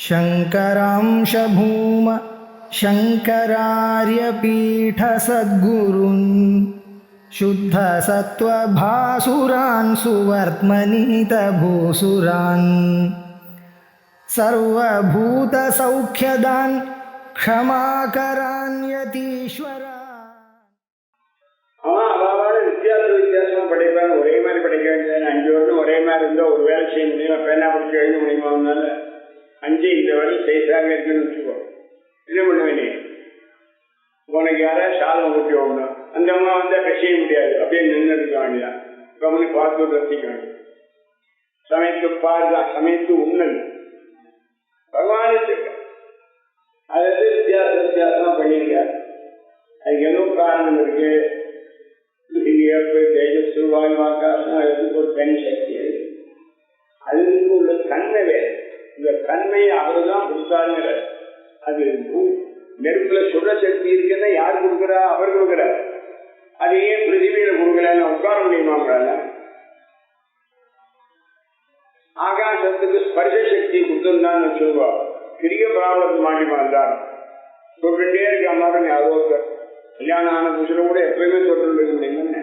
शङ्करांश भूम शङ्करार्यपीठसद्गुरून् शुद्धसत्त्वभासुरान् सुवर्त्मनीतभूसुरान् सर्वभूतसौख्यदान् क्षमाकरान् यतीश्वरान्. வித்தியாசமா படிப்பாங்க, ஒரே மாதிரி படிக்க வேண்டியது. 5 வருடம் ஒரே மாதிரி இருந்தால் ஒரு வேலை செய்ய முடியுமா? பேனா படிச்சு எழுத முடியுமா? அதனால 5 இந்த வருடம் செய்தாங்க இருக்குன்னு வச்சுக்கோ. என்ன பண்ணுவேன் நீ? உனக்கு யாராவது சாதம் ஊட்டி விடணும், அந்த அம்மா வந்தால் செய்ய முடியாது, அப்படியே நின்று இருக்க வேண்டியதான். கவனி பார்த்து ரசிக்க வேண்டியது. சமைத்து பாருதான், சமைத்து உண்ணல் பகவானுக்கு அதாவது வித்தியாசமா பண்ணியிருக்காரு. அதுக்கு எதுவும் காரணம் இருக்கு. தேஜஸ் வாயுவாக்காசம் அதுக்கு ஒரு தனி சக்தி. அதுக்கு உள்ள தன்மை வேறு. இந்த தன்மையை அவரு தான் கொடுத்தாருங்கிற. அது நெருப்புல சுட சக்தி இருக்குன்னா யார் கொடுக்குறா? அவர் கொடுக்குறாரு. அதையே பிருத்திவியில கொடுக்கலன்னு உட்கார முடியுமாங்கிறாங்க. ஆகாசத்துக்கு ஸ்பர்ச சக்தி கொடுத்துருந்தான்னு வச்சுக்கோ, பெரிய ப்ராப்ளம் மாட்டிமா இருந்தார். சொல்லிட்டே இருக்க மாதிரி யாரோ கல்யாணம் ஆன புதுசுல கூட எப்பயுமே சொல்லிட்டு இருக்க முடியுங்க.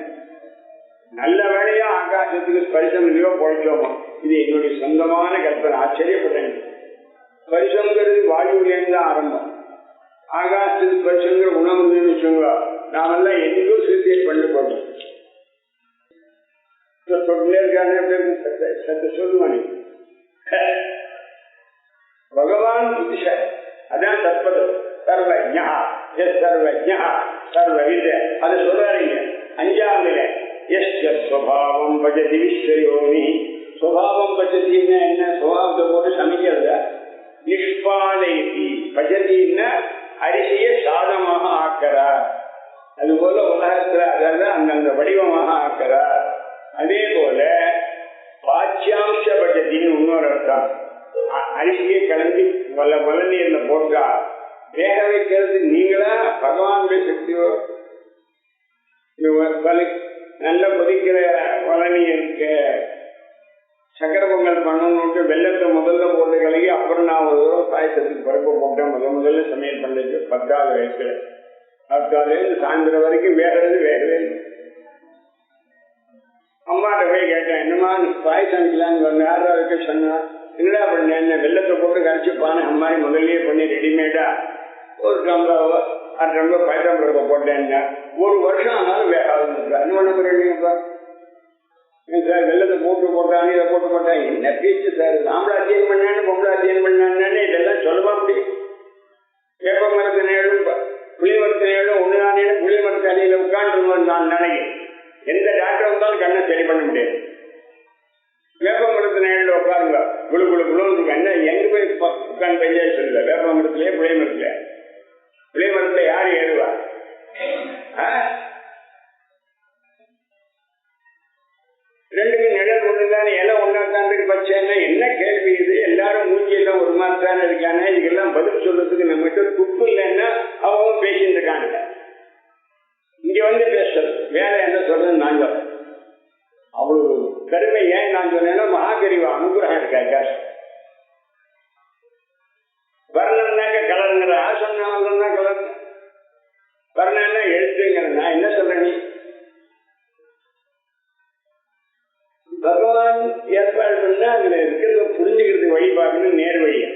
நல்ல வேலையா ஆகாசத்துக்கு ஸ்பரிசம் இல்லையோ பொழைச்சோமோ, இது என்னுடைய சொந்தமான கற்பனை. ஆச்சரியப்பட்டேன். ஸ்பரிசங்கிறது வாயுவிலேருந்து தான் ஆரம்பம். ஆகாசத்துக்கு ஸ்பரிசங்கிற உணவுன்னு வச்சுங்க, நாமெல்லாம் எங்கோ சிறுத்தை பண்ணி போட்டோம். சொல்லுவானி பகவான் புத்திசாலி, அதான் தற்பதம். சர்வஜா சர்வஜா சர்வவித அதை சொல்றாருங்க. 5ஆவதுல ஸ்வபாவம் பஜதி விஸ்வயோனி. சுவாவம் பஜத்தின்னா என்ன? சுவாவத்தை போட்டு சமைக்கிறத. நிஷ்பாலயதி பஜத்தின்னா அரிசியை சாதமாக ஆக்கிறார். அதுபோல உலகத்துல அதாவது அந்தந்த வடிவமாக ஆக்கிறார். அதே போல பாச்சியாம்ச பஜத்தின்னு இன்னொரு அர்த்தம். அரிசியை கலந்து வல நீர்ல போட்டா வேக வைக்கிறது நீங்களா பகவானுடைய சக்தியோ? நல்ல கொதிக்கிற வளநீருக்கு சக்கரை பொங்கல் பண்ணணும்னு வெள்ளத்தை முதல்ல போட்டு கலகி அப்புறம் நான் ஒரு தடவை பாயசத்துக்கு பருப்பு போட்டேன். முதல்ல சமையல் பண்ணிட்டு 10ஆவது வயசுல. 10ஆவதுலேருந்து சாயந்தரம் வரைக்கும் வேகிறது வேகவே இல்லை. அம்மாட்ட போய் கேட்டேன், என்னமா பாயசம் வைக்கலான்னு சொன்ன, யாரா வைக்க சொன்னா, என்னடா பண்ண? என்ன வெள்ளத்தை போட்டு கரைச்சி பானை அம்மாரி முதல்லையே பண்ணி ரெடிமேடா ஒரு டம்ளர் 1/2 டம்ளர் பயத்தம்பளத்தை போட்டேன்னா 1 வருஷம் ஆனாலும் வேகாது. என்ன பண்ண போறீங்கப்பா சார்? வெள்ளத்தை போட்டாங்க, இதை போட்டு போட்டாங்க. என்ன பேச்சு சார்? நாமளை அத்தியனம் பண்ணான்னு பொம்பளை அத்தியனம் பண்ணான்னு இதெல்லாம் சொல்லவா முடியும்? வேப்ப மரத்து நேரம் புளி மரத்து நேரம் ஒண்ணுதானே புளி மரத்து அணியில உட்காந்துருந்தோம் நான் நினைக்கிறேன். எந்த டாக்டர் வந்தாலும் கண்ணை சரி பண்ண முடியாது. வேப்ப மரத்து நேரில் உட்காருங்க, குழு குழு குழு. என்ன எங்க போய் உட்காந்து பஞ்சாயத்து சொல்லுங்க? வேப்ப மரத்துலயே புளிய மரத்துல? புளிய மரத்துல யாரு ஏறுவா? ரெண்டுக்கு நிழல் ஒண்ணுதானே, இலை ஒன்னாத்தாண்டு பச்சைன்னா என்ன கேள்வி இது? எல்லாரும் மூஞ்சி எல்லாம் ஒரு மாதிரி தானே இருக்கானே. இதுக்கெல்லாம் பதில் சொல்றதுக்கு நம்ம கிட்ட துப்பு இல்லைன்னா அவங்க பேசிட்டு இருக்காங்க. இங்க வந்து பேசுறது வேற என்ன சொல்றது? நாங்க அவ்வளவு கருமை ஏன் நான் சொன்னேன்னா, மகாகரிவா அனுகிரகம் இருக்காக்கா. வர்ணம்னாக்க கலருங்கிற சொன்னா கலர், வர்ணம்னா எழுத்துங்கிற. நான் என்ன சொல்றேன்? பகவான் ஏற்பாடு பண்ணா அதுல இருக்கிறத புரிஞ்சுக்கிறது வழி பார்க்கணும். நேர் வழியா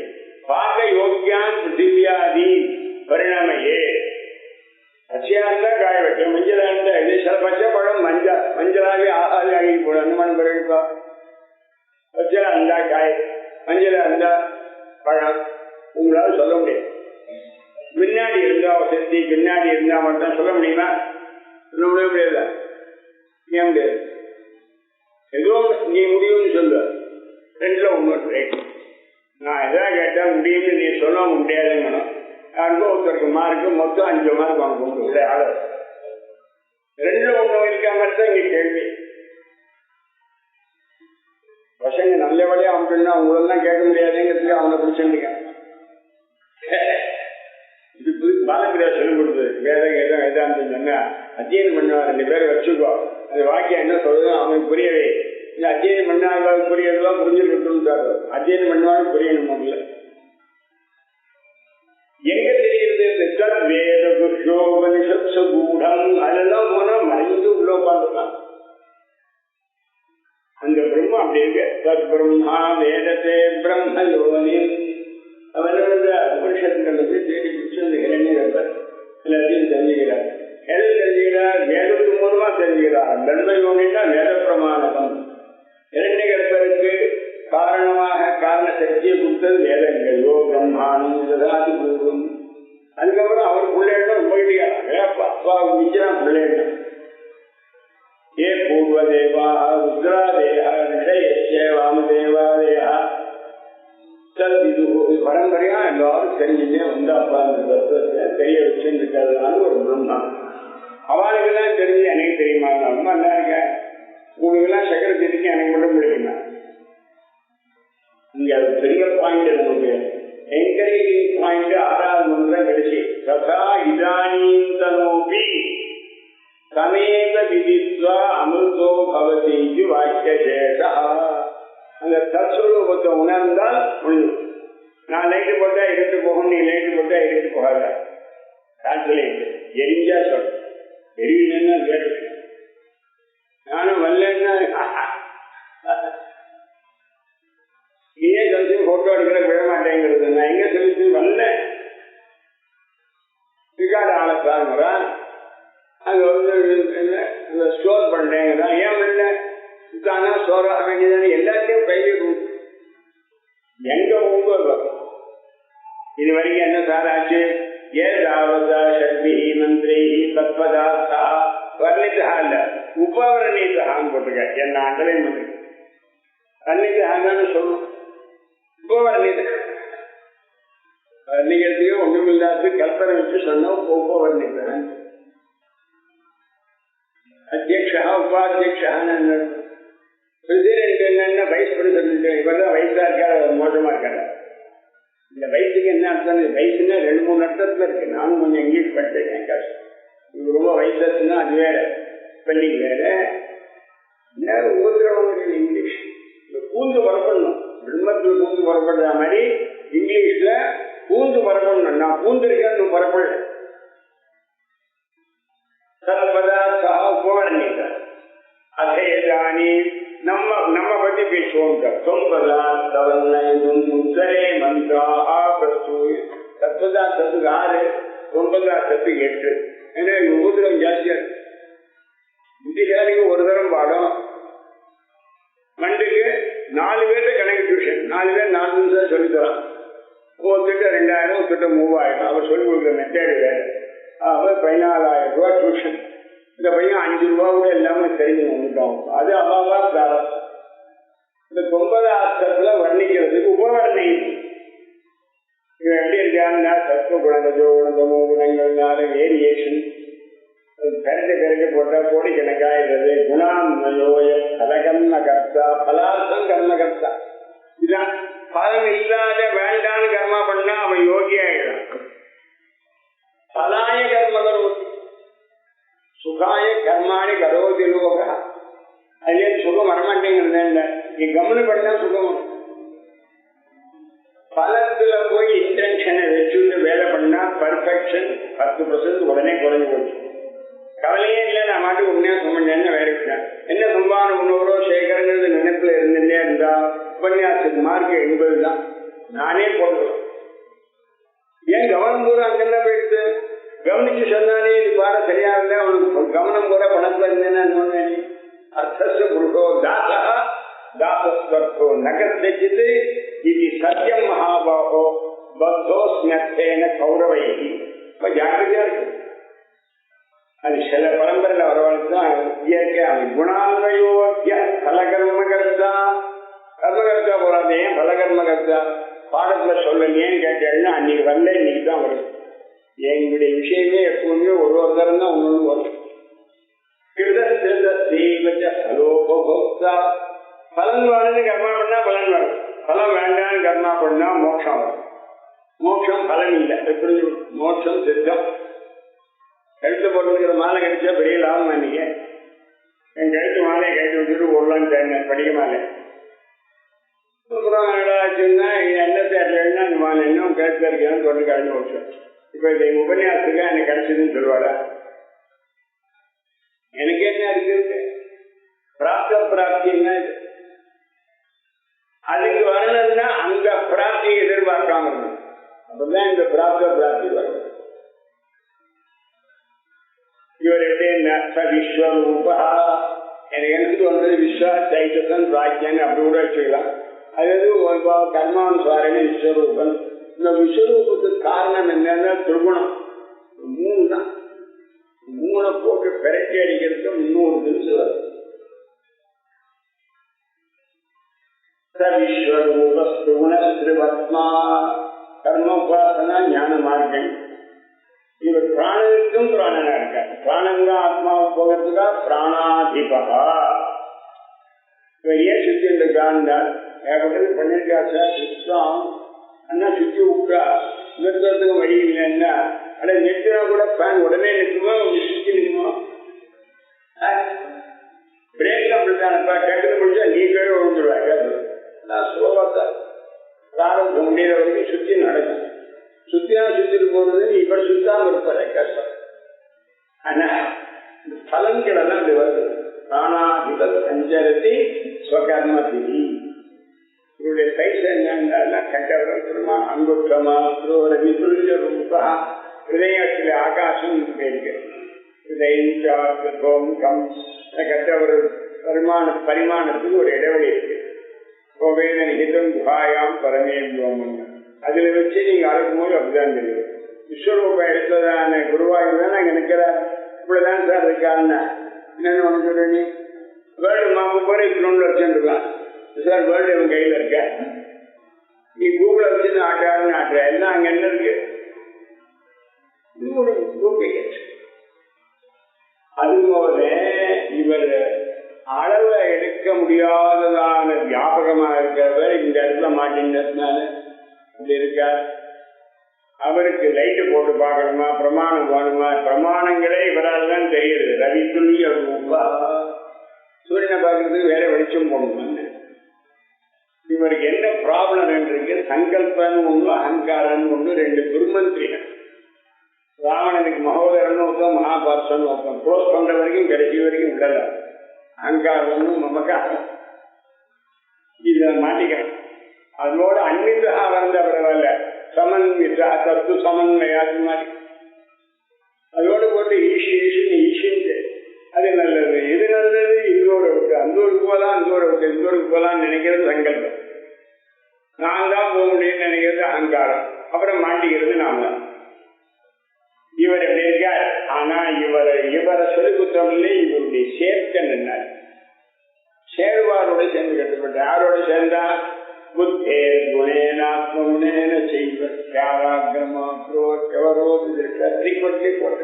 பார்க்க யோக்கியான் பிருத்திவியாதி பரிணாமையே. பச்சையா இருந்தா காய வைக்க, மஞ்சளா இருந்தா சில பச்சை பழம் மஞ்சளாவே ஆகாது ஆகி போடும். அந்த மாதிரி பிறகுப்பா பச்சையா இருந்தா காய், மஞ்சளா இருந்தா பழம். உங்களால சொல்ல முடியாது. முன்னாடி இருந்தா சக்தி, பின்னாடி இருந்தா மட்டும் சொல்ல முடியுமா? சொல்ல முடியாதா? ஏன் முடியாது? எதுவும் நீ முடியும்னு சொல்லு. 2ல 1 ரைட். நான் எதாவது கேட்டா முடியும்னு நீ சொல்ல முடியாதுங்கணும். யாருக்கோ ஒருத்தருக்கு மார்க்கு மொத்தம் 5 மார்க் வாங்க கொண்டு ஆளு. 2ல 1 இருக்கா மாதிரி தான் இங்க கேள்வி. பசங்க நல்ல வழியா அவங்கன்னா அவங்களெல்லாம் கேட்க முடியாதுங்கிறதுக்கு அவனை பிடிச்சிருந்துங்க. இது பாலப்பிரியா சொல்லிக் கொடுத்தது. வேதம் வேதாந்தம் சொன்னா அத்தியனம் பண்ணுவா 2 பேரை வச்சுக்கோ. அது வாக்கியம் என்ன சொல்றது அவனுக்கு புரியவே. இந்த அத்தியனம் பண்ணாத புரியறதெல்லாம் புரிஞ்சுக்கிட்டு அத்தியனம் பண்ணுவாங்க புரியணும். முதல்ல வேத புருஷோபனிஷத் கூடம் அதெல்லாம் போனா மறைந்து உள்ள உட்காந்துருக்காங்க. அந்த பிரம்மா அப்படி இருக்கு. தத் பிரம்மா வேதத்தை பிரம்ம யோனி அவர் உபனிஷத்துல தேடி பிடிச்சி அந்த இளைஞர் எல்லாத்தையும் தெரிஞ்சுக்கிறார். எதை தெரிஞ்சுக்கிறார்? வேதத்து மூலமா தெரிஞ்சுக்கிறார். பிரம்ம யோனின்னா வேத பிரமாணம். இரண்ய கற்பருக்கு காரணமாக காரண சக்தியை கொடுத்தது வேதங்கள். யோ பிரம்மாணம் சதாதி பூர்வம். அதுக்கப்புறம் அவர் பிள்ளைகள் போயிட்டு அப்பா மிச்சம் பிள்ளைகள் ஏ பூர்வதேவா ருத்ராதேயா ரிஷய வாமதேவாதேயா இது பரம்பரையா எல்லாரும் தெரிஞ்சுட்டே வந்து அப்பா அந்த தத்துவத்தை தெரிய வச்சுன்னு இருக்கிறதுனால ஒரு பிரம்மா. அவளுக்கெல்லாம் தெரிஞ்சு எனக்கு தெரியுமா? அம்மா என்ன இருக்க உங்களுக்கெல்லாம் சக்கர தெரிஞ்சு எனக்கு மட்டும் பிடிக்குமா? இங்க அது பெரிய பாயிண்ட் நமக்கு என்கரேஜிங் பாயிண்ட். 6வது மந்திரம் கிடைச்சி ததா இதானீந்தனோபி சமேத விதித்வா அமிர்தோ பவதி வாக்கிய சேஷா. அந்த தற்சொரூபத்தை உணர்ந்தால் முடியும். நான் லைட்டு போட்டா இருட்டு போகும், நீ லைட்டு போட்டா இருட்டு போகாத. காற்றுல எரிஞ்சா சொல், எரியலன்னா கேட்டு. நானும் வரலன்னா நீயே சொல்லி போட்டோ எடுக்கிற விட மாட்டேங்கிறது. நான் எங்க சொல்லிட்டு வரல ரிகார்டு ஆளத்தாங்கிறான். அங்க வந்து ஸ்டோர் பண்ணேங்கிறான். ஏன் பண்ணல தானா ஸ்டோர் ஆக வேண்டியதானே? எல்லாத்தையும் கையில எங்க உங்க இது வரைக்கும் என்ன சார் ஆச்சு? ஏதாவதா சக்தி மந்திரி தத்வதார்த்தா வர்ணிதா இல்ல உபவர்ணிதான்னு போட்டுக்க. என்ன அண்டலையும் பண்ணு வர்ணிதான்னு சொல்லணும். உபவர்ணித வர்ணிகத்தையும் ஒன்றுமில்லாது கல்பனை வச்சு சொன்ன உபவர்ணிதான். அத்தியக்ஷா உபாத்தியக்ஷான்னு பிரசிடென்ட் என்னன்னா வைஸ் பிரசிடென்ட். இவர்தான் வயசா இருக்காரு, மோசமா இருக்காரு. இந்த வயசுக்கு என்ன அர்த்தம்? வயசுன்னா 2-3 அர்த்தத்துல இருக்கு. நானும் கொஞ்சம் இங்கிலீஷ் படிச்சிருக்கேன். கஷ்டம். இது ரொம்ப வயசுன்னா அது வேற, ஸ்பெல்லிங் வேற. நேரம் உபதிரவங்கள் இங்கிலீஷ் பூந்து வரப்படணும். பிரம்மத்தில் பூந்து வரப்படுற மாதிரி இங்கிலீஷ்ல பூந்து வரப்படணும். நான் பூந்திருக்கேன் வரப்படல. சர்வதா சஹா உபவர்ணித அசேதானி நம்ம பத்தி பேசுவோம். முத்தரே மந்திராக தத்துவதார்த்தத்துக்கு 6, ஒன்பதார்த்தத்துக்கு 8. ஏன்னா உபதிரம் ஜாஸ்தியா இருக்கு. புத்திசாலிக்கு ஒரு தரம் பாடம், மண்டுக்கு 4 பேர்த்த கணக்கு டியூஷன். 4 பேர் 4 நிமிஷம் சொல்லித்தரான். ஒருத்திட்ட 2000, ஒருத்திட்ட 3000. அவர் சொல்லிக் கொடுக்குற மெத்தேடு வேறு. அவர் 14,000 ரூபா டியூஷன். இந்த பையன் 5 ரூபா கூட எல்லாமே தெரிஞ்சு வந்துட்டோம். அது அவாவா பிராரத்தம். இந்த 9வது அர்த்தத்துல வர்ணிக்கிறதுக்கு உபவர்ணி. இவன் எப்படி இருக்காங்கன்னா சத்துவ குணங்கஜோ குணதமோ குணங்கள்னால வேரியேஷன் கரைக்க போட்டா கோடிக்கணக்காகிறது. குணான்மயோய பலகர்ம கர்த்தா பலார்த்தம் கர்மகர்த்தா. இதுதான் பலம் இல்லாத வேண்டான்னு கர்மா பண்ணா அவன் யோகி ஆயிடும். பலாய கர்ம கரோதி சுகாய கர்மாணி கரோதி லோக. அதுல சுகம் வரமாட்டேங்கிறது. நீ கவனி பண்ணா சுகம். பலத்துல போய் இன்டென்ஷனை வச்சுட்டு வேலை பண்ணா பர்ஃபெக்ஷன் 10% உடனே குறைஞ்சு போச்சு. கவலையே இல்லை, நான் மாட்டுக்கு உண்மையா சொன்னேன்னு வேற விஷயம். என்ன சம்பாவனை 300 ரூபா சேர்க்கறங்கிறது நினைப்புல இருந்துட்டே இருந்தா உபன்யாசத்துக்கு மார்க் 80 தான். நானே போடுறேன். ஏன் கவனம் பூரா அங்கெல்லாம் போயிடுது? கவனிச்சு சொன்னாலே இது பாட சரியா இருந்தா உனக்கு கவனம் பூரா பணத்துல இருந்தேன்னு அர்த்தஸ்ய புருஷோ தாசா தாசஸ்வர்த்தோ நகர்த்திச்சிது இது சத்தியம் மகாபாகோ பத்தோஸ்மேன கௌரவை. இப்ப ஜாக்கிரதையா இருக்கு. அது சில பரம்பரையில வரவழைச்சு தான் இயற்கை. அவன் குணான்மயோக்கிய பலகர்மகர்த்தா. கர்மகர்த்தா போறாங்க. ஏன் பலகர்மகர்த்தா பாடத்துல சொல்லலையேன்னு கேட்டேன்னா அன்னைக்கு வரல, இன்னைக்கு தான் வரும். எங்களுடைய விஷயமே எப்பவுமே ஒரு தரம் தான் ஒண்ணு வரும். பலன் வேணும்னு கர்மா பண்ணா பலன் வரும். பலம் வேண்டான்னு கர்மா பண்ணா மோட்சம் வரும். மோட்சம் பலன் இல்லை. எப்படி மோட்சம் சித்தம். கழுத்து போட்டுக்கிற மாலை கடிச்சா பெரிய லாபம். அன்னைக்கு என் கழுத்து மாலையை கழுத்து வச்சுட்டு ஓடலான்னு தேடினேன் படிக்க மாலை. அப்புறம் ஆச்சுன்னா என்ன தேட்டா இந்த மாலை இன்னும் கழுத்துல இருக்கேன்னு சொல்லி கழிஞ்சு வச்சேன். இப்ப இந்த உபன்யாசத்துக்கு எனக்கு கிடைச்சதுன்னு சொல்லுவாடா? எனக்கு என்ன இருக்கு? பிராப்தி என்ன? அதுக்கு வரணும்னா அங்க பிராப்தியை எதிர்பார்க்காம இருக்கணும். அப்பதான் இந்த பிராப்தி வரும். இவர் எப்படி விஸ்வரூபா, எனக்கு எடுத்துட்டு வந்தது விஸ்வா சைத்தன் பிராக்கியன் அப்படி கூட வச்சுக்கலாம். அதாவது கர்மானுசாரணி விஸ்வரூபன். இந்த விஸ்வரூபத்துக்கு காரணம் என்னன்னா திருகுணம். 3 தான். 3 போட்டு பெரட்டி அடிக்கிறதுக்கு 300 நிமிஷம் வரும். விஸ்வரூபஸ்துகுணஸ்திருவத்மா கர்மோபாசனா ஞான மார்க்கம். இவர் பிராணனுக்கும் பிராணனா இருக்கார். பிராணந்தான் ஆத்மாவை போகிறதுக்கா பிராணாதிபா. இவர் ஏன் சுத்தி இருக்கான்னு ஏற்பட்டது பண்ணிருக்கா சார். சுத்தம் அண்ணா சுத்தி விட்டா நிறுத்துறதுக்கு வழி இல்லைன்னா அட நிறுத்தினா கூட ஃபேன் உடனே நிற்குமா சுத்தி நிற்குமா? பிரேக்ல அப்படித்தானப்பா டக்குன்னு முடிச்சா நீ கீழே விழுந்துருவாங்க. நான் ஸ்லோகத்தை பிராரம்பம் முடிகிற வரைக்கும் சுத்தி நடக்கும். சுத்திட்டு போறது இப்ப சுத்தாம இருப்பாரு கஷ்டம். ஆனா பலன்கள் எல்லாம் இப்படி வருது. பிராணாதிப சஞ்சரத்தி ஸ்வகர்மதி. இவருடைய சைஸ் என்னன்னா கண்டவரம் திருமண அங்குற்றமா ரவி துல்லிய ரூபா ஹிருதயத்தில் ஆகாசம் இருக்கிறது. ஹிருதயம் கண்டவர் பரிமாணத்துக்கு ஒரு இடைவெளி இருக்கு. கோவேத நிகிதம் குஹாயாம் பரமேவியோம். அதுல வச்சு நீங்க அழைக்கும் போது அப்படிதான் தெரியும். விஸ்வரூப எடுத்ததான குருவாயூர் தான் நாங்க நிற்கிறார். இப்படிதான் சார் இருக்காருன்னா என்னன்னு ஒண்ணு சொல்றீங்க. வேர்ல்டு மாப்பு போற இப்படி வச்சுருக்கான் சார். வேர்ல்டு இவன் கையில இருக்க. நீ கூகுள வச்சு ஆட்டாருன்னு ஆட்டுற எல்லாம் அங்க என்ன இருக்கு? அதுபோல இவர் அளவை எடுக்க முடியாததான வியாபகமா இருக்கிறவர் இந்த இடத்துல மாட்டின்றதுனால இப்படி இருக்கார். அவருக்கு லைட்டு போட்டு பார்க்கணுமா, பிரமாணம் வேணுமா? பிரமாணங்களே இவரால் தான் தெரியுது. ரவி துல்லிய ரூபா. சூரியனை பார்க்கறதுக்கு வேற வெளிச்சம் போடணும்னு. இவருக்கு என்ன ப்ராப்ளம் இருக்கு? சங்கல்பன் ஒண்ணு, அகங்காரன் ஒண்ணு, 2 துர்மந்திரிகள். ராவணனுக்கு மகோதரன் ஒருத்தம், மகாபாரசன் ஒருத்தம். க்ளோஸ் பண்ற வரைக்கும் கடைசி வரைக்கும் விடல. அகங்காரம் ஒண்ணும் மமக்காரம் இத மாட்டிக்கிறான். அதோட அன்னிதா வந்த பரவாயில்ல, சமன்விதா தத்து சமன்வயாது மாதிரி அதோட போட்டு ஈஷின்னு அது நல்லது, இது நல்லது, இதோட விட்டு அந்த ஊருக்கு போகலாம், அந்த ஊரை விட்டு இந்த ஊருக்கு போகலான்னு நினைக்கிறது சங்கல்பம். நான் தான் போக முடியும்னு நினைக்கிறது அகங்காரம். அப்புறம் மாட்டிக்கிறது நாம் தான். இவர் எப்படி இருக்கார்? ஆனா இவரை சொல்லி குற்றம் இல்லை. இவருடைய சேர்க்கன் என்ன? சேர்வாரோட சேர்ந்து கட்டுப்பட்ட. யாரோட சேர்ந்தா? புத்தே குணேனாத்மகுணேன செய்வரோதி போட்ட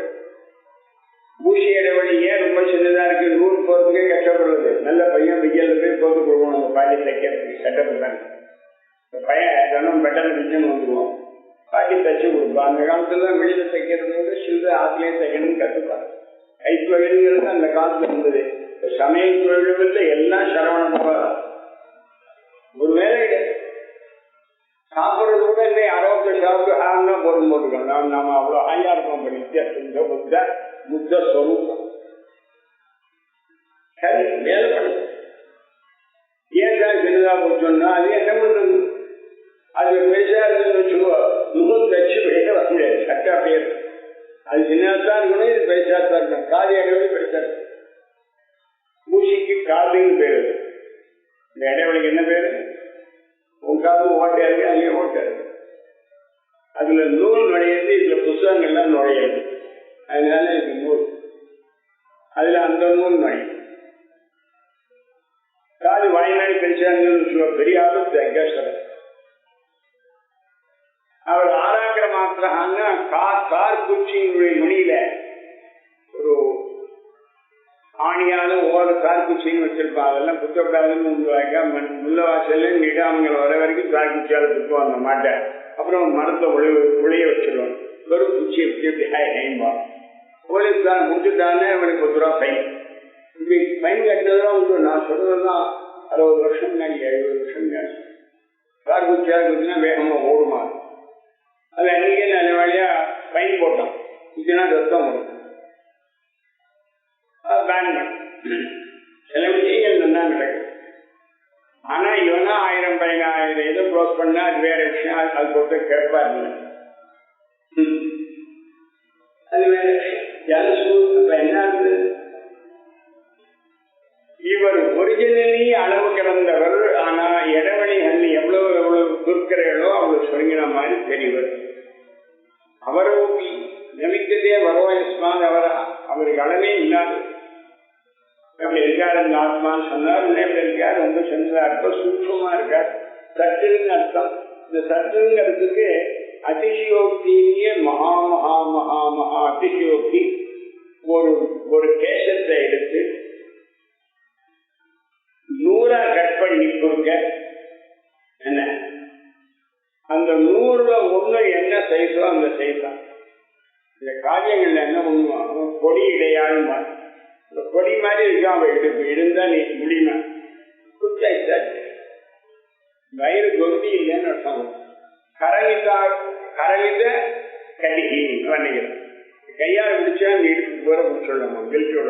ஊசி இடைவெளி ஏன் ரொம்ப சின்னதா இருக்கு? நூல் போறதுக்கே கஷ்டப்படுறது. நல்ல பையன் வெயில் போய் போட்டு கொடுக்கணும். அந்த பாடி தைக்கிறதுக்கு கஷ்டப்படுறாங்க. பையன் தினம் பெட்டல் மிச்சம் வந்துடுவோம், பாக்கி தச்சு கொடுப்போம். அந்த காலத்துல வெளியில தைக்கிறது வந்து சில்லு ஆத்திலே தைக்கணும்னு கற்றுப்பாங்க. கைத்தொழில்ங்கிறது அந்த காலத்துல இருந்தது. சமய தொழில்ல எல்லாம் சரவணமாக ஒரு வேலை கிடையாது. சாப்பிட்றது கூட இல்லை. அரோக்கிய சாப்பிட்டு ஆனா போட்டுக்கணும். நாம அவ்வளோ ஆயா இருக்கோம். நித்திய புத்த சொரூபம் சரி வேலை பண்ணு. ஏன் தான் சின்னதா போச்சோம்னா அது என்ன பண்றது? அது பெருசா இருக்குன்னு வச்சுக்கோ, நூல் தச்சு வெளியில வர முடியாது. சட்டா பேர் அது சின்னதான் இருக்கணும், இது பெருசா தான் இருக்கணும். காது இடைவெளி பெருசா இருக்கும். ஊசிக்கு காதுன்னு பேரு. இந்த இடைவெளிக்கு என்ன பேரு? உன் காது ஓட்டையா இருக்கு, அங்கேயே ஓட்டை இருக்கு. அதுல நூல் நுழையிறது, இதுல புத்தகங்கள்லாம் நுழையாது. அதனால இது நூல், அதுல அந்த நூல் நுழையும். காது வாய்நாடி பெருசா பெரிய ஆபத்து அங்கேஸ்வரர். அவர் ஆராக்கிற மாத்திரம்னா கார் பூச்சியினுடைய நுனியில ஒரு ஆணியான ஓர கார் பூச்சின்னு வச்சிருப்பான். அதெல்லாம் குத்தப்படாதுன்னு முள்ளவாசல்ல நிடாமங்கள் வர வரைக்கும் கார் பூச்சியால குத்துவோம் அந்த மாட்டை. அப்புறம் மரத்தை உழைய வச்சிருவோம். வெறும் பூச்சியை வச்சு எப்படி ஹைம்பா போலீஸ்காரன் முடிச்சுட்டானே அவனுக்கு 10 ரூபா ஃபைன். இப்படி ஃபைன் கட்டினதுதான் உண்டு. நான் சொல்றதுதான் 60 வருஷம் முன்னாடி, 70 வருஷம் முன்னாடி. கார் பூச்சியாக இருக்குதுன்னா வேகமா ஓடுமா? அது அன்னைக்கே நல்ல வழியா ஒருத்தர் கேட்பாருங்க. அது வேற ஜலசு. அப்ப என்ன ஆகுது? இவர் ஒரிஜினலி அளவு கிடந்தவர். ஆனா இடைவெளிகள் எவ்வளவு எவ்வளவு துர்க்கிறீர்களோ அவ்வளவு சொல்லின மாதிரி தெரிவர். அவரும் நமிக்கதே வருவாயுஸ்மான் அவருக்கு அளவே இல்லாது அப்படி இருக்காரு. இந்த ஆத்மான்னு சொன்னார். எப்படி இருக்கார்? ரொம்ப சென்றா இருக்கார், சூட்சமா இருக்கார். சற்றுன்னு அர்த்தம். இந்த சற்றுங்கிறதுக்கு அதிசயோக்தியே மகா மகா மகா மகா அதிசயோக்தி. ஒரு கேசத்தை எடுத்து 100 கட் பண்ணி கொடுக்க என்ன, அந்த 100ல ஒண்ணு என்ன சைஸோ அந்த சைஸ் தான். இந்த காரியங்கள்ல என்ன பண்ணுவாங்க, கொடி இடையாளும் இந்த கொடி மாதிரி இருக்கு. அவன் எடுப்பு இருந்தா நீ முடியுமா? குத்தாச்சு வயிறு கொந்தி இல்லைன்னு அர்த்தம். கரவித கடிகி பண்ணிக்கிறேன். கையால் பிடிச்சா நீ எடுத்து போற சொல்லணும். கெல்ச்சோட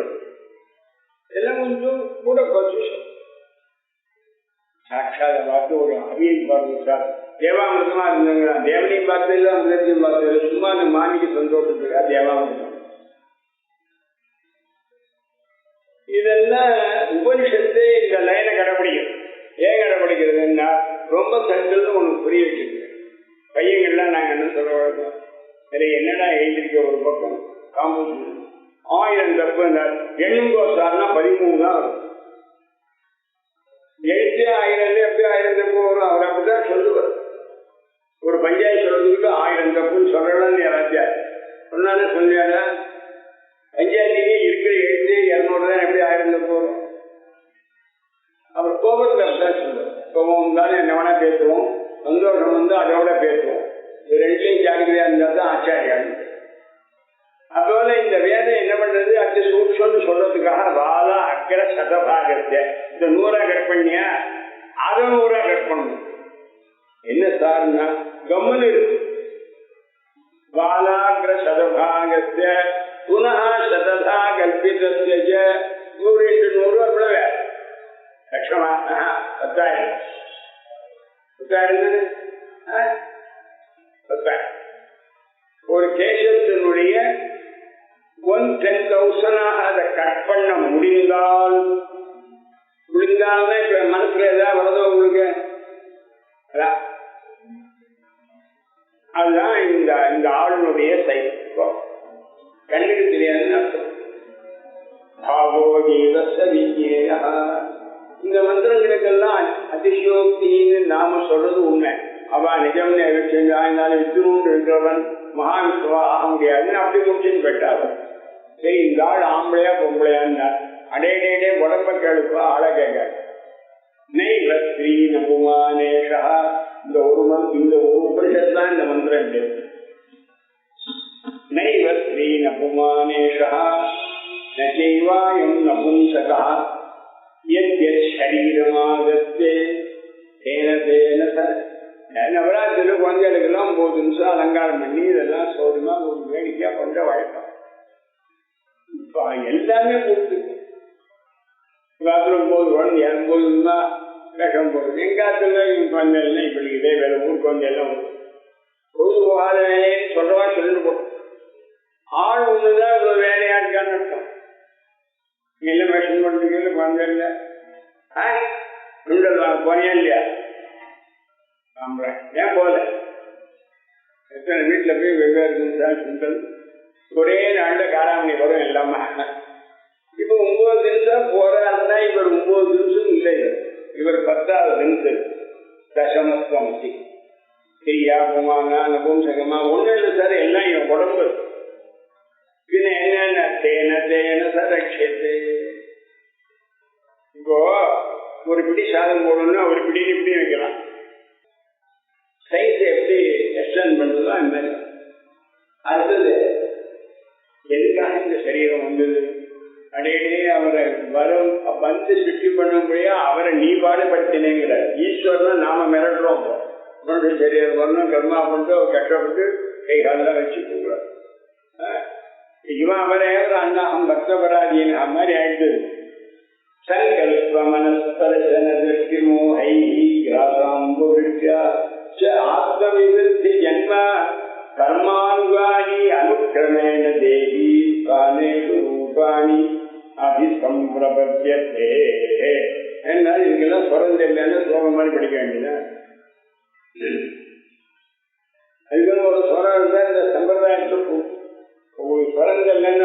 எல்லாம் கொஞ்சம் கூட குறைச்சி சாட்சாத பார்த்து ஒரு அவியல் பார்த்து சார் தேவாமிருதமா இருந்தாங்களா? தேவனையும் பார்த்து இல்லை, அமிர்தத்தையும் பார்த்து இல்லை. சும்மா அந்த மாமிக்கு சந்தோஷத்துக்கா தேவாமிருதம். இதெல்லாம் உபனிஷத்து இந்த லைனை கடைபிடிக்கும். ஏன் கடைபிடிக்கிறதுன்னா ரொம்ப சங்கல்னு ஒண்ணு புரிய வச்சிருக்கு. பையங்கள்லாம் நாங்க என்ன சொல்ல வழக்கம், சரி என்னடா எழுதிருக்க ஒரு பக்கம் காம்போசிஷன் 1000 தப்பு எண்ணுங்கோ சார்னா 13 தான் வரும். எழுத்து 1000 எப்படி 1000 தப்பு வரும்? அவர் அப்படிதான் சொல்லுவார். ஒரு பஞ்சாயத்து சொல்றதுக்கு 1000 தப்புன்னு சொல்லலாம்னு யாராச்சும் சொன்னாலே சொல்லியாடா, பஞ்சாயத்துலேயே இருக்கிற எழுத்து 200 தான் எப்படி 1000 தப்பு வரும்? அவர் கோபத்தில் அப்படிதான் சொல்லுவார். கோபம் இருந்தாலும் என்ன வேணா பேசுவோம், சந்தோஷம் வந்து அதோட பேசுவோம். இது ரெண்டுலையும் ஜாக்கிரதையா இருந்தால் தான் ஆச்சாரியாரு. அதோட இந்த வேதம் என்ன பண்றது, அச்சு சூட்சம்னு சொல்றதுக்காக வாலா அக்கர சதபாகத்தை இந்த 100 கட் பண்ணியா அதை 100 கட் பண்ணணும். என்ன சார்னா கம்மனு இருக்கு. வாலாகிர சதபாகத்தை புனः சததா கல்பிதஸ்ய 100 × 100 அவ்வளவு லட்சமா 10,000 ஒரு கேசத்தினுடைய 1/10,000 அதை கட் பண்ண முடிந்தால்தான் இப்ப மனசுல ஏதாவது வருதோ உங்களுக்கு. அதுதான் இந்த ஆளுனுடைய சைஸ். கண்ணுக்கு தெரியாதுன்னு அர்த்தம். பாவோ ஜீவச விஜயா. இந்த மந்திரங்களுக்கெல்லாம் அதிசயோக்தின்னு நாம சொல்றது உண்மை. அவ நிஜம் செஞ்சாலும் விஷ்ணுன்னு இருக்கிறவன் மகாவிஷ்ணுவா ஆக முடியாதுன்னு அப்படி முடிச்சுன்னு போயிட்டாரு. சரி, இந்த ஆள் ஆம்பளையா பொம்பளையான்னா அடையடே உடம்ப கேளுப்பா ஆளை கேட்க. நெய் ஸ்ரீ நபுமானேஷா. இந்த ஒரு உபனிஷத்து தான் இந்த மந்திரம் இருக்கு. நைவ ஸ்ரீ நபுமானேஷா நைவாயம் நபும்சகா யரீரமாகத்தே தேன தேன. நவராத்திரியில் குழந்தைகளுக்கெல்லாம் 9 நிமிஷம் அலங்காரம் பண்ணி இதெல்லாம் சோதமா ஒரு வேடிக்கையா பண்ற வழக்கம். இப்ப எல்லாமே கொடுத்து பாத்ரூம் போது குழந்தை 9 வேஷம் போடுறது. எங்காத்துல குழந்தைலாம் இப்படி இதே வேலை ஊர் குழந்தையெல்லாம் பொழுது போகாத வேலைன்னு சொல்றவா சொல்லிட்டு போட்டோம். ஆள் ஒண்ணுதான் இவ்வளவு வேலையா இருக்கான்னு அர்த்தம். எல்லாம் வேஷம் பண்ணுறதுக்கு குழந்தை இல்லை. போனியா இல்லையா? ஏன் போல எத்தனை வீட்டுல போய் வெவ்வேறு சுண்டல் ஒரே நாள்ல காராமணி வரும் எல்லாமே. இப்ப 9 நிமிஷம் போறாருன்னா இவர் 9 நிமிஷம் இல்லை, இவர் 10வது நிமிஷம் தசமஸ்தி செய்யா குமானா நபும்சகமா ஒண்ணு இல்லை சார். எல்லாம் என் உடம்பு பின்ன என்னென்ன தேன தேன சரட்சத்தை. இப்போ ஒரு பிடி சாதம் போடணும்னா ஒரு பிடி இப்படி வைக்கலாம். சைஸ் எப்படி எக்ஸ்டெண்ட் பண்றதோ அந்த மாதிரி. அடுத்தது எதுக்காக இந்த சரீரம் வந்தது? அடையிலே அவரை வரும் வந்து சுற்றி பண்ணும்படியா அவரை நீ பாடுபடுத்தினேங்கிற ஈஸ்வரன் நாம மிரட்டுறோம். சரீரம் வரணும் கர்மா பண்ணிட்டு அவர் கஷ்டப்பட்டு கை காலெல்லாம் வச்சு போகிறார். இவன் அவரே ஒரு அண்ணாகம் பக்தபராதீன மாதிரி ஆயிடுது. சங்கல்ப மனஸ்பர்சன திருஷ்டி மோகை கிராசாம்புருஷ்யா ஆத்மவிருத்தி ஜன்ம கர்மானுகானி அனுக்கிரமேண தேவி காணேஷு ரூபாணி அபிசம்பிரபத்யதே. என்ன இதுக்கெல்லாம் ஸ்வரம் தெரியலன்னு ஸ்லோகம் மாதிரி படிக்க வேண்டியது. அதுக்கு ஒரு ஸ்வரம் இருந்தா இந்த சம்பிரதாயத்துக்கு உங்களுக்கு ஸ்வரம் தெரியலன்னு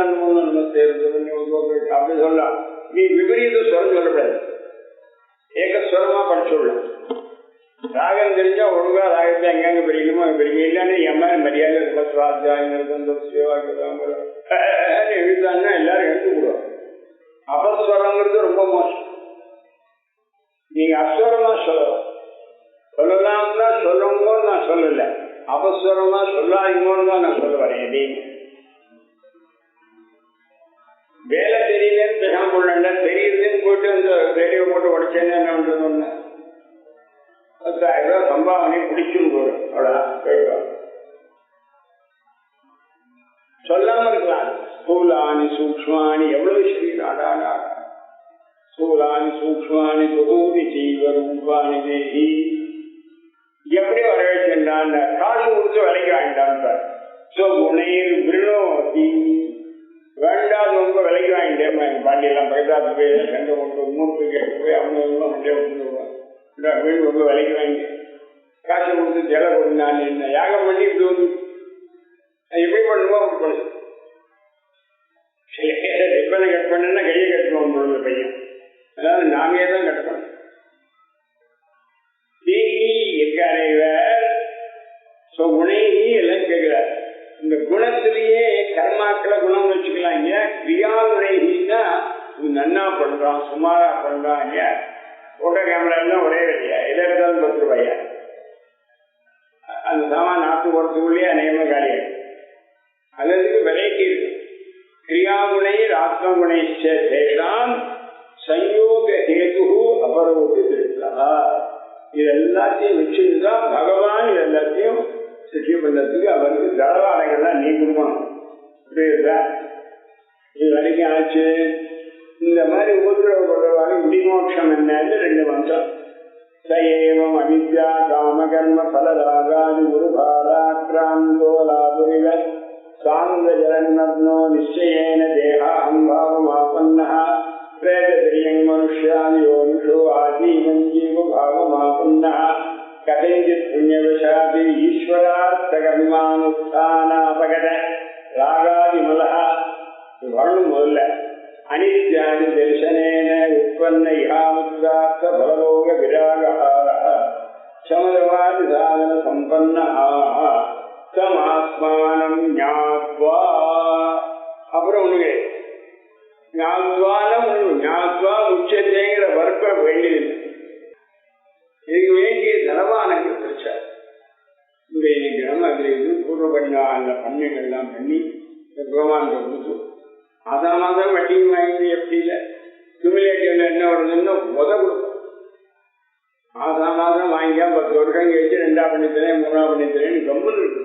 அப்படி சொல்லலாம். நீ விபரீத ஸ்வரம் சொல்லக்கூடாது, ஏகஸ்வரமா படிச்சுடலாம். ராகம் தெரிஞ்சா ஒழுங்கா ராகத்தை எங்கெங்க பிரிக்கணுமோ பிரிக்க, இல்லைன்னு என் மாதிரி மரியாதை எழுதான்னா எல்லாரும் எடுத்துக்கிடுவோம். அபஸ்வரங்கிறது ரொம்ப மோசம். நீங்க அஸ்வரமா சொல்லலாம்னா சொல்லுங்கன்னு நான் சொல்லல, அபஸ்வரமா சொல்லாதீங்கன்னு தான் நான் சொல்ல வரேன். எதையும் வேலை தெரியலன்னு பேசாம போடல, தெரியுதுன்னு போயிட்டு அந்த ரேடியோ போட்டு உடச்சேன்னு என்ன பண்றது? ஒண்ணு 10,000 ரூபாய் சம்பாவனை பிடிச்சுன்னு போடும், அவ்வளவுதான் கேட்கும். சொல்லாம இருக்கலாம். ஸ்தூலானி சூக்ஷ்மானி எவ்வளவு ஸ்ரீநாடானா ஸ்தூலானி சூக்ஷ்மானி பகூதி செய்வ ரூபானி தேகி. எப்படி வரவேற்கின்றான்? காசு கொடுத்து விலைக்கு வாங்கிட்டான். குணையில் விருணோதி வேண்டாது ரொம்ப விலைக்கு வாங்கிட்டேன். பாண்டியெல்லாம் பக்கத்தாத்து போய் கண்டு கொண்டு மூர்த்து கேட்டு போய் அவங்க வண்டியை விட்டுருவாங்க. வீடு ரொம்ப விலைக்கு வாங்கி காசு கொடுத்து ஜல கொடுத்தான். என்ன யாகம் பண்ணி இப்படி வந்து எப்படி பண்ணுவோம்? அப்படி பண்ணு. ரிப்பனை கட் பண்ணா கையை கட்டுவோம் பொழுது பையன். அதாவது நாமே தான் கட்டணும். குணைகி எல்லாம் கேட்கிறார். இந்த குணத்திலேயே கர்மாக்களை குணம் வச்சுக்கலாம். இல்லையா கிரியா குணைகின்னா நன்னா பண்றான், சுமாரா பண்றான். இல்லையா போட்டோ கேமரா எல்லாம் ஒரே வேலையா, எதை எடுத்தாலும் 10 ரூபாயா? அந்த சாமான் நாட்டு போறதுக்குள்ளேயே அநேகமா காலியாகும். அல்லதுக்கு வெரைட்டி இருக்கு. கிரியாகுணை ஆத்மகுணை சேஷாம் சயோக ஹேது அபரோடு திருத்தா. இது எல்லாத்தையும் வச்சுதான் பகவான் இது எல்லாத்தையும் சிருஷ்டி பண்றதுக்கு அவருக்கு தளவாடங்கள்லாம் நீ கொடுக்கணும். புரியுதா? இது வரைக்கும் ஆச்சு. இந்த மாதிரி உபதிரவப்படுறவாறு விடிமோட்சம் என்னன்னு 2 மந்திரம். சயேவம் அவித்யா காமகர்ம பலராகாதி குருபாராக்ராந்தோ லாபுரிவ சாந்த ஜலன்மக்னோ நிச்சயேன தேகாஹம்பாவமாபன்னः பிரேததிரியங் மனுஷ்யாதியோனிஷோ ஆஜீவம் ஜீவபாவமாபன்னः கதைஞ்சித் புண்ணியவசாதி ஈஸ்வரார்த்தகர்மானுஷ்டானாபகத ராகாதிமலः. வரணும் முதல்ல. அனித்யாதி தரிசனேன உற்பன்ன இஹாமுத்ரார்த்த பலலோக விராகஹாரः சமதவாதி சாதன சம்பன்னः தமாத்மானம் ஞாத்வா. அப்புறம் ஒண்ணுங்க ஞாத்வானம் ஞாத்வா உச்சத்தைங்கிற வர்ப்ப வேண்டியது. இதுக்கு வேண்டிய தனவானங்கள் கிடைச்சார். இந்த இன்னைக்கு நம்ம அதுல இது பூர்வ பண்ணா அந்த பண்ணைகள்லாம் பண்ணி பகவான் கொடுத்து அதான் மாதம் வட்டியும் வாங்கி எப்படி இல்லை குமிலேட்டிவ்ல என்ன வருதுன்னு கொடுக்கும். மாதம் வாங்கியா 10 வருஷம் கழிச்சு 2ஆம் பண்ணித்தரேன் 3ஆம் பண்ணித்தரேன்னு கம்பெனி இருக்கு.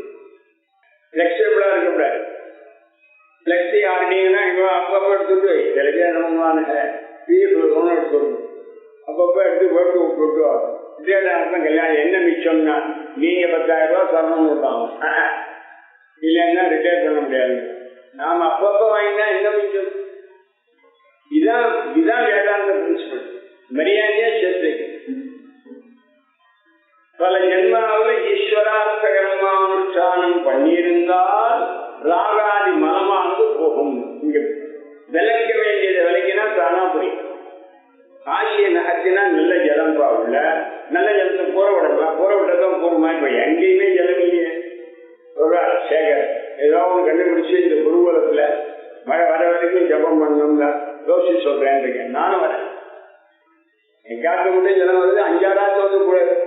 பிளெக்சிபிளா இருக்கக்கூடாது. பிளெக்சி ஆடினீங்கன்னா இவ்வளோ அப்பப்போ எடுத்துட்டு சில பேர் என்னமான பிஎஃப் லோன் எடுத்துக்கணும். அப்பப்போ எடுத்து போட்டு விட்டு விஜயதாரத்தான் கல்யாணம் என்ன மிச்சம்னா நீங்க 10,000 ரூபாய் தரணும்னு விட்டாங்க. இல்லைன்னா ரிட்டையர் பண்ண முடியாது. நாம அப்பப்போ வாங்கினா என்ன மிச்சம்? இதுதான் வேதாந்த பிரின்சிபல். மரியாதையா சேர்த்து பல ஜென்மாவில் ஈஸ்வரார்த்த கர்மானுஷ்டானம் பண்ணியிருந்தால் ராகாதி மனமானது போகும். இங்க விளக்க வேண்டியதை விளக்கினா தானா புரியும். ஆசிய நகர்த்தினா நல்ல ஜலம் பாவுல நல்ல ஜலத்தை போற விடலாம். போற விட்டதான் போகுமா? இப்ப எங்கேயுமே ஜலம் இல்லையே. சொல்றார் சேகர் ஏதோ ஒன்று கண்டுபிடிச்சு இந்த குருகுலத்துல மழை வர வரைக்கும் ஜபம் பண்ணணும்ல யோசிச்சு சொல்றேன் இருக்கேன். நானும் வரேன். எங்காத்து மட்டும் ஜலம் வருது. 5-6 வந்து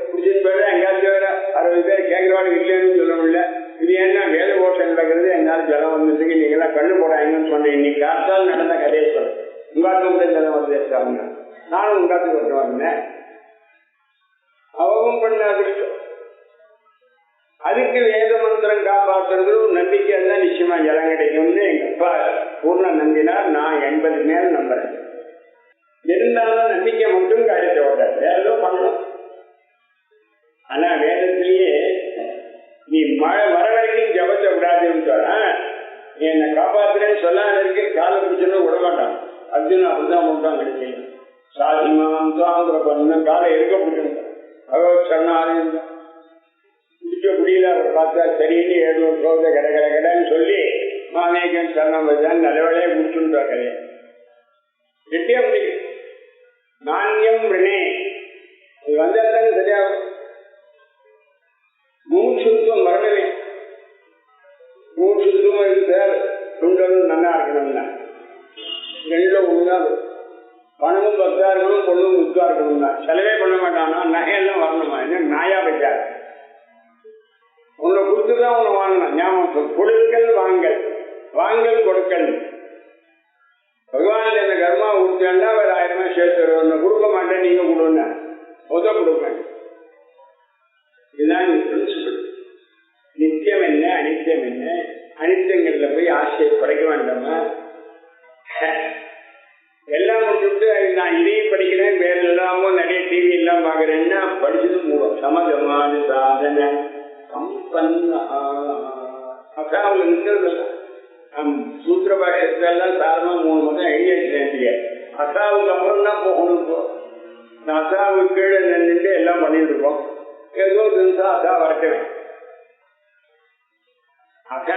குடிச்சிட்டு போயிட எங்காச்சும் வேற 60 பேர் கேட்கிறவாடு இல்லைன்னு சொல்ல முடியல. இது என்ன வேலை ஓட்டம் நடக்கிறது? என்னாலும் ஜலம் வந்துருக்கு. நீங்களாம் கண்ணு போடாங்கன்னு சொன்னேன். இன்னைக்கு காத்தால் நடந்த கதையை சொல்றேன். உங்காத்து மட்டும் ஜலம் வந்து இருக்காங்க. நானும் உங்காத்துக்கு கொண்டு வந்தேன். அவவும் பண்ண அதிர்ஷ்டம். அதுக்கு வேத மந்திரம் காப்பாற்றுறது நம்பிக்கை தான் நிச்சயமா ஜலம் கிடைக்கும்னு எங்க அப்பா பூர்ண நம்பினார். நான் 80 மேல் நம்புறேன். இருந்தாலும் நம்பிக்கை மட்டும் காரியத்தை ஓட்டாது. வேற ஏதோ பண்ணலாம். ஆனா வேதத்திலேயே மழை வர வரைக்கும் ஜபத்தை விடாதுன்னு சொல்ல, நீ என்னை காப்பாத்துறேன்னு சொல்லாத இருக்கேன், காலை பிடிச்சோன்னு விட மாட்டான். அர்ஜுன் அப்படிதான் விட்டான். கிடைச்சேன் சாதிமாம் தாங்கிற பண்ண காலை இருக்க பிடிக்கணும். பகவத் சரணாலயம் பிடிக்க முடியல. அவர் பார்த்தா சரின்னு 700 சோதை கடை கடை கடைன்னு சொல்லி மாமேகன் சரணம் வச்சான். நல்ல வேலையை முடிச்சுட்டா கதையை கெட்டியா முடியும். நாண்யம் ரிணே இது வந்தால் சரியாகும். மூச்சுத்துவம் வரணுமே. மூச்சுத்துவம் இருக்கிற துண்டலும் நல்லா இருக்கணும்னா ரெண்டும் ஒண்ணுதான். பணமும் 10 இருக்கணும், பொண்ணும் 10 இருக்கணும்னா செலவே பண்ண மாட்டானா. நகையெல்லாம் வரணுமா? என்ன நாயா வச்சாரு? உன்னை கொடுத்துதான் உன்னை வாங்கணும். ஞாபகம் கொடுக்கல் வாங்கல், வாங்கல் கொடுக்கல். பகவான் என்ன கர்மா கொடுத்தா வேற 1000 ரூபாய் சேர்த்து ஒன்னு கொடுக்க மாட்டேன், நீங்க கொடுங்க உத கொடுப்பேன். இதுதான் பிரின்சிபல். நித்தியம் என்ன அனித்தியம் என்ன? அனித்தியங்கள்ல போய் ஆசையை குறைக்க வேண்டாமா? எல்லாம் முடிச்சுட்டு நான் இதையும் படிக்கிறேன், வேற எல்லாமும் நிறைய டிவி எல்லாம் பாக்குறேன்னா படிச்சது மூலம். சமதமான சாதன சம்பன்ன அசாவில் இருக்கிறது. சூத்திர பாஷத்துக்கெல்லாம் சாதாரண 3 மதம் எழுதி வச்சுட்டேன். அசாவுக்கு அப்புறம் தான் போகணும். இப்போ அசாவுக்கு கீழே நின்றுட்டு எல்லாம் பண்ணிட்டு இருக்கோம். ஏதோ தினசா அசா வரட்டுவேன். அக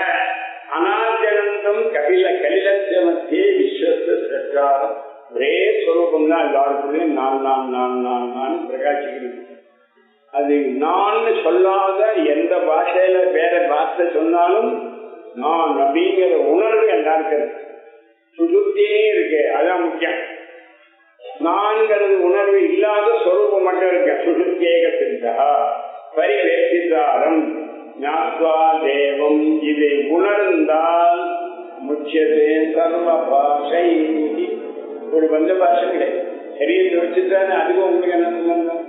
அனாஜனந்தம் கலிலத்திய மத்தியே விஸ்வஸ்த சச்சாரம் ஒரே ஸ்வரூபம் தான் எல்லாருக்குள்ளேயும். நான் பிரகாசிக்கிறது. அது நான் சொல்லாத எந்த பாஷையில வேற பாஷை சொன்னாலும் நான் அப்படிங்கிற உணர்வு எல்லாருக்கும் சுசுத்தியே இருக்கு. அதான் முக்கியம். நான்கிறது உணர்வு இல்லாத ஸ்வரூபம் மட்டும் இருக்க. சுசுத்தியேகத்திற்கா பரிவேசிதாரம் ஞாத்வா தேவம். இதை உணர்ந்தால் முக்கியதே சர்வ பாஷை. ஒரு பஞ்ச பாஷை கிடையாது. சரீரத்தை வச்சுட்டானே அதுவும் உங்களுக்கு என்ன சம்பந்தம்?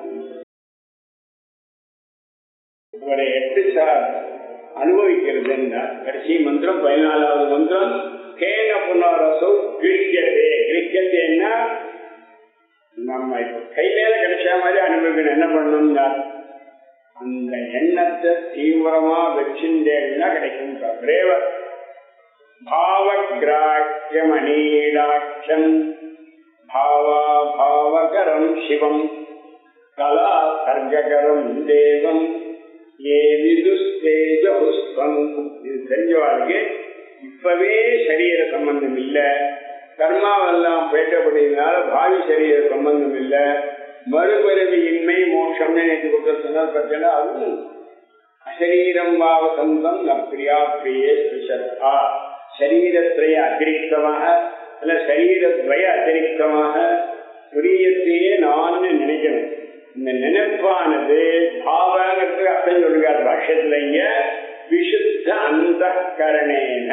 உங்களுடைய 8 சார் அனுபவிக்கிறது என்ன? கடைசி மந்திரம் 14வது மந்திரம் கேன புனரசோ கிரிக்கத்தே. கிரிக்கத்தேன்னா நம்ம இப்ப கை மேல கிடைச்ச மாதிரி அனுபவிக்கணும். என்ன பண்ணணும்னா அந்த எண்ணத்தை தீவிரமா வச்சுட்டேன்னா கிடைக்கும். பிரேவர் பாவகிராட்சியம் அநீடாட்சம் பாவா பாவகரம் சிவம் கலா சர்க்கரம் தேவம் ஏ விதுஸ்தேஜபுஷ்பம். இது தெரிஞ்சவாளுக்கு இப்பவே சரீர சம்பந்தம் இல்லை. கர்மாவெல்லாம் பேசப்படுறதுனால பாவி சரீர சம்பந்தம் இல்லை. மறுபிறவியின்மை மோட்சம்னு நேற்று கொடுத்த சந்தர்ப்பத்தில் அதுவும் அசரீரம் பாவசந்தம் நப்ரியா பிரியே ஸ்பெஷலா. சரீரத்திரைய அதிரிக்தமாக அல்ல சரீரத்வய அதிரிக்தமாக பிரியத்தையே நான் நினைக்கணும். இந்த நினைப்பானது பாவங்கிறதுக்கு அர்த்தம் சொல்லுகிறார் பாஷ்யத்துல. இங்க விசுத்த அந்த கரணேன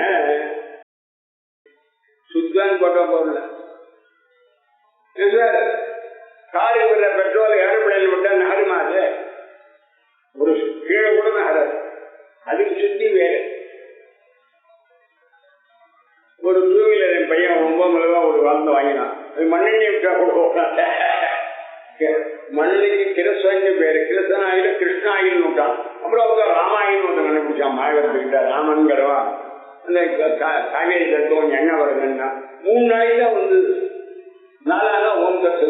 சுத்தம் போட்ட பொருள். காரி விடுற பெட்ரோல் ஏரோப்ளேன் விட்டா நகருமா? அது ஒரு கீழே கூட நகராது. அதுக்கு சுத்தி வேறு. ஒரு 2 வீலர் என் பையன் 9 ரூபா ஒரு வாழ்ந்து வாங்கினான். அது மண்ணெண்ணெய் விட்டா கூட மண்ணுக்கு கிருஷ்ணன்னு பேரு. கிருஷ்ணன் ஆயில கிருஷ்ண ஆயில் விட்டான். அப்புறம் அவங்க ராமாயின் ஒருத்தன் கண்டுபிடிச்சான். மாயவரத்துக்கிட்ட ராமன்கிறவா அந்த காவேரி தத்துவம் எண்ணெய் வருதுன்னா 3 நாளைக்கு தான் வந்தது. 4 ஓம் கத்து.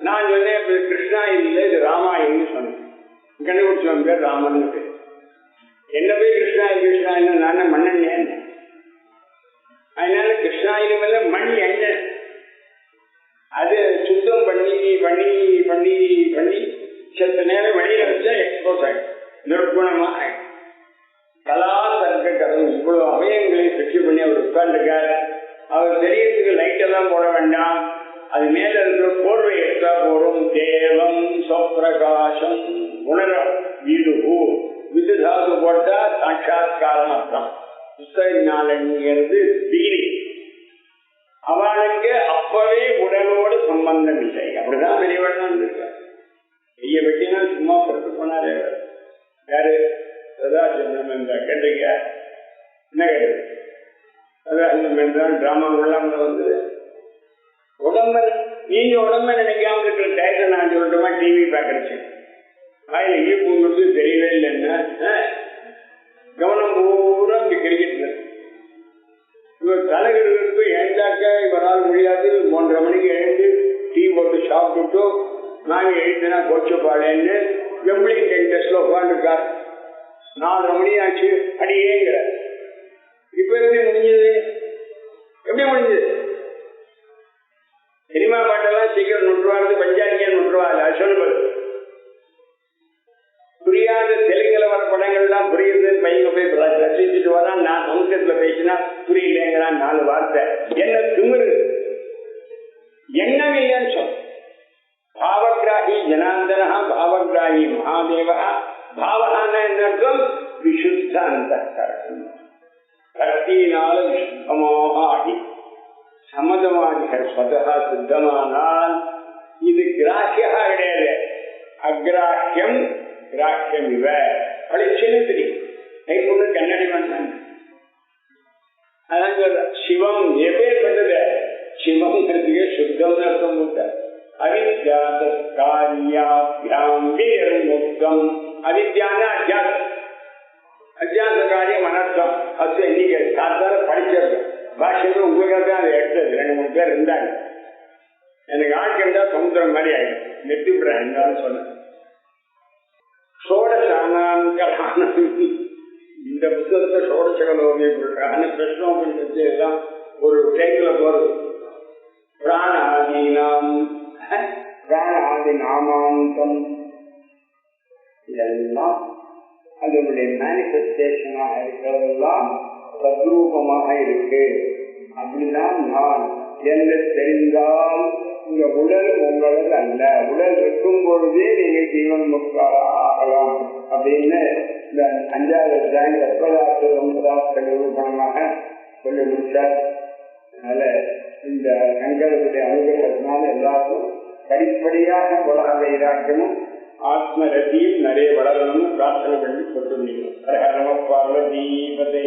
நான் சொன்னேன் கிருஷ்ணாயில் இல்லை, இது ராமாயின்னு சொன்னேன். கண்டுபிடிச்சவன் பேர் ராமன் பேர். என்ன போய் கிருஷ்ணாயில் நான் மண்ணெண்ணேன். அதனால கிருஷ்ணாயிலும் இல்லை மண் எண்ணெய். அது சுத்தம் பண்ணி பண்ணி பண்ணி பண்ணி சற்று நேரம் வெளியில வச்சா எக்ஸ்போஸ் ஆகிடும். நிர்குணமா ஆகிடும். கலா தர்க்கம் இவ்வளவு அவயங்களை சுற்றி பண்ணி அவர் உட்கார்ந்துருக்காரு. அவர் சரீரத்துக்கு லைட் எல்லாம் போட வேண்டாம். அது மேல இருக்கிற போர்வை எடுத்தா போடும். தேவம் சொப்பிரகாசம் உணர விதுகு. விதுதாது போட்டா சாட்சாத்காரம் அர்த்தம். புத்தகங்கிறது டிகிரி. அவனுக்கு அப்பவே உடலோடு சம்பந்தம் இல்லை. அப்படிதான் பெரியவன் இருக்கார். கைய வெட்டினா சும்மா பொறுத்து போனாரே. யாரு? சதாசிவம் கேட்டீங்க. என்ன கேட்டு? சதாசிவம் என்றால் டிராமா உள்ளாம வந்து உடம்ப நீங்க உடம்ப நினைக்காம இருக்கிற டயத்தை நான் சொல்லட்டுமா? டிவி பாக்கிறேன். வாயில ஈ பூங்குறது தெரியவே இல்லைன்னா எழுத்துனா கோச்சப்பாளேன்னு வெம்பிளிங் டெஸ்ட்ல உட்காந்துருக்கார். 4:30 மணி ஆச்சு அடியேங்கிற. இப்ப எப்படி முடிஞ்சது? எப்படி முடிஞ்சது? சினிமா பாட்டெல்லாம் சீக்கிரம் நுற்றுவாரு, பஞ்சாயத்து நுற்றுவாரு. அது சொல்லுவது புரியாத தெலுங்குல வர படங்கள்லாம் புரியுது. பையங்க போய் ரசிச்சுட்டு வரான். நான் சமுத்திரத்துல பேசினா புரியலேங்கிறான் 4 வார்த்தை. என்ன திமிரு, என்னமே சொல். பாவகிராகி ஜனார்தனா, பாவகிராகி மகாதேவா. பாவகான என்னர்த்தம்? விசுத்த அந்தக்கரணம். கத்தியினால விசுத்தமாக ஆகி சமதமாகிகள் ஸ்வதா சித்தமானால் இது கிராக்கியா கிடையாது. அக்ராக்கியம் கிராக்கியம். இவ பளிச்சுன்னு தெரியும். கைப்பொண்ணு கண்ணாடி வந்தான். அதான் சொல்ற சிவம் எப்பேற்பட்டது? சிவம்ங்கிறதுக்கே சுத்தம் அர்த்தம் போட்டார். அவித்யாத காரியாபியாம் விநிர்முக்தம். அவித்யான அத்தியாசம். அத்தியாச காரியம் அனர்த்தம். அது இன்னைக்கு காத்தால படிச்சிருக்கேன். பாஷையில் உங்களுக்காக தான் அதை எடுத்தது. 2-3 பேர் இருந்தாங்க. எனக்கு ஆட்கள் இருந்தா சமுத்திரம் மாதிரி ஆயிடும். நெட்டிவிடுறேன் இருந்தாலும் சொன்னேன். சோடசானாம் இந்த புத்தகத்தை சோடசகலோகிய பிரஷ்னோபனிஷத்து எல்லாம் ஒரு டைம்ல போறது. பிராண ஆதீனாம் பிராண ஆதி நாமாந்தம் இதெல்லாம் அதனுடைய மேனிஃபெஸ்டேஷனாக இருக்கிறதெல்லாம் சத்ரூபமாக இருக்கு. அப்படின்னா நான் என்ன தெரிந்தால் இந்த உடல் உங்களது அல்ல. உடல் இருக்கும் பொழுதே நீங்க ஜீவன் முக்தாரா ஆகலாம் அப்படின்னு இந்த 5வது அத்தியாயம் 9வது நிரூபணமாக சொல்லி முடிச்சார். அதனால இந்த சங்கரத்துடைய அனுகிரகத்தினால எல்லாருக்கும் படிப்படியாக வளர வைராக்கியமும் ஆத்ம ரத்தியும் நிறைய வளரணும்னு பிரார்த்தனை பண்ணி சொல்லிருந்தீங்க. ஹர நம பார்வதி பதே.